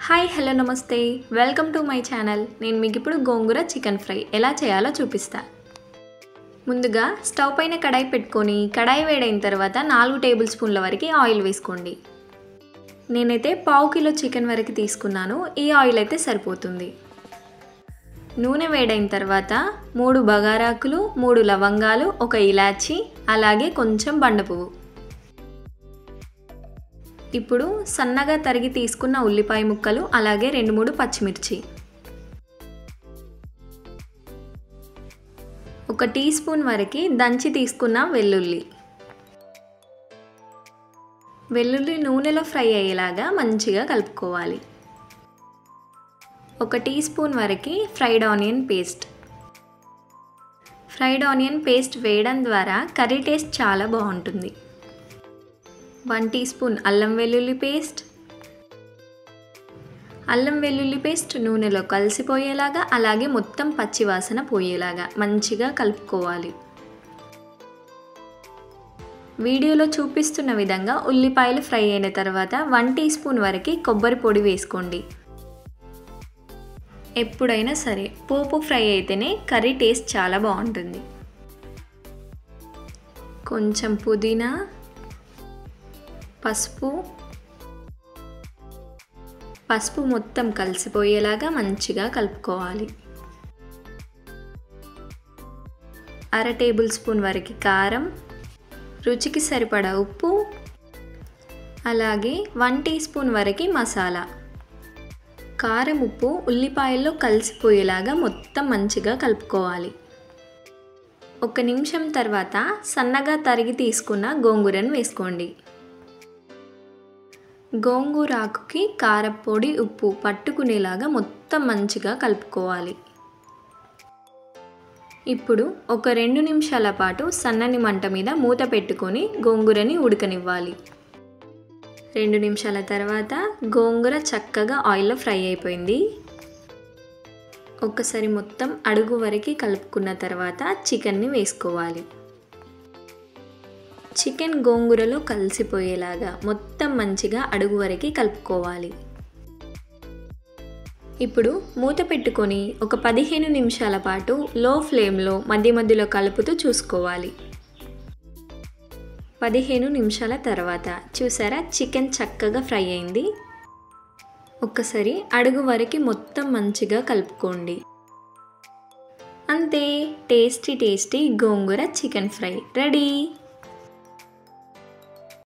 Hi hello నమస్తే welcome to my channel. నేను మీకు ఇప్పుడు గోంగూర చికెన్ ఫ్రై ఎలా చేయాలో చూపిస్తా. ముందుగా స్టవ్ పైన కడాయి పెట్టుకొని కడాయి వేడైన తర్వాత 4 టేబుల్ స్పూన్ల వరకు ఆయిల్ వేసుకోండి. నేనైతే 1/2 కిలో చికెన్ వరకు తీసుకున్నాను. ఈ ఆయిల్ అయితే సరిపోతుంది. నూనె వేడైన తర్వాత 3 బగారాకులు, 3 లవంగాలు, 1 ఇలాచి, అలాగే కొంచెం బండపువ్వు. ఇప్పుడు సన్నగా తరిగి తీసుకున్న ఉల్లిపాయ ముక్కలు, అలాగే 2-3 పచ్చిమిర్చి, 1 టీ స్పూన్ వరకు దంచి తీసుకున్న వెల్లుల్లి నూనెలో ఫ్రై అయ్యేలాగా మంచిగా కలుపుకోవాలి. 1 టీ స్పూన్ వరకు ఫ్రైడ్ ఆనియన్ పేస్ట్ వేయడం ద్వారా కర్రీ టేస్ట్ చాలా బాగుంటుంది. 1 టీ స్పూన్ అల్లం వెల్లుల్లి పేస్ట్ నూనెలో కలిసిపోయేలాగా, అలాగే మొత్తం పచ్చివాసన పోయేలాగా మంచిగా కలుపుకోవాలి. వీడియోలో చూపిస్తున్న విధంగా ఉల్లిపాయలు ఫ్రై అయిన తర్వాత 1 టీ స్పూన్ వరకు కొబ్బరి పొడి వేసుకోండి. ఎప్పుడైనా సరే పోపు ఫ్రై అయితేనే కర్రీ టేస్ట్ చాలా బాగుంటుంది. కొంచెం పుదీనా, పసుపు మొత్తం కలిసిపోయేలాగా మంచిగా కలుపుకోవాలి. 1/2 టేబుల్ స్పూన్ వరకు కారం, రుచికి సరిపడా ఉప్పు, అలాగే 1 టీ స్పూన్ వరకు మసాలా. కారం, ఉప్పు ఉల్లిపాయల్లో కలిసిపోయేలాగా మొత్తం మంచిగా కలుపుకోవాలి. 1 నిమిషం తర్వాత సన్నగా తరిగి తీసుకున్న గోంగూరను వేసుకోండి. గోంగూర ఆకుకి కారపొడి, ఉప్పు పట్టుకునేలాగా మొత్తం మంచిగా కలుపుకోవాలి. ఇప్పుడు 2 నిమిషాల పాటు సన్నని మంట మీద మూత పెట్టుకొని గోంగూరని ఉడకనివ్వాలి. 2 నిమిషాల తర్వాత గోంగూర చక్కగా ఆయిల్లో ఫ్రై అయిపోయింది. ఒక్కసారి మొత్తం అడుగు వరకు కలుపుకున్న తర్వాత చికెన్ని వేసుకోవాలి. చికెన్ గోంగూరలో కలిసిపోయేలాగా మొత్తం మంచిగా అడుగు వరకు కలుపుకోవాలి. ఇప్పుడు మూత పెట్టుకొని 15 నిమిషాల పాటు లో ఫ్లేమ్లో మధ్య మధ్యలో కలుపుతూ చూసుకోవాలి. 15 నిమిషాల తర్వాత చూసారా, చికెన్ చక్కగా ఫ్రై అయింది. ఒక్కసారి అడుగు వరకు మొత్తం మంచిగా కలుపుకోండి. అంతే, టేస్టీ గోంగూర చికెన్ ఫ్రై రెడీ.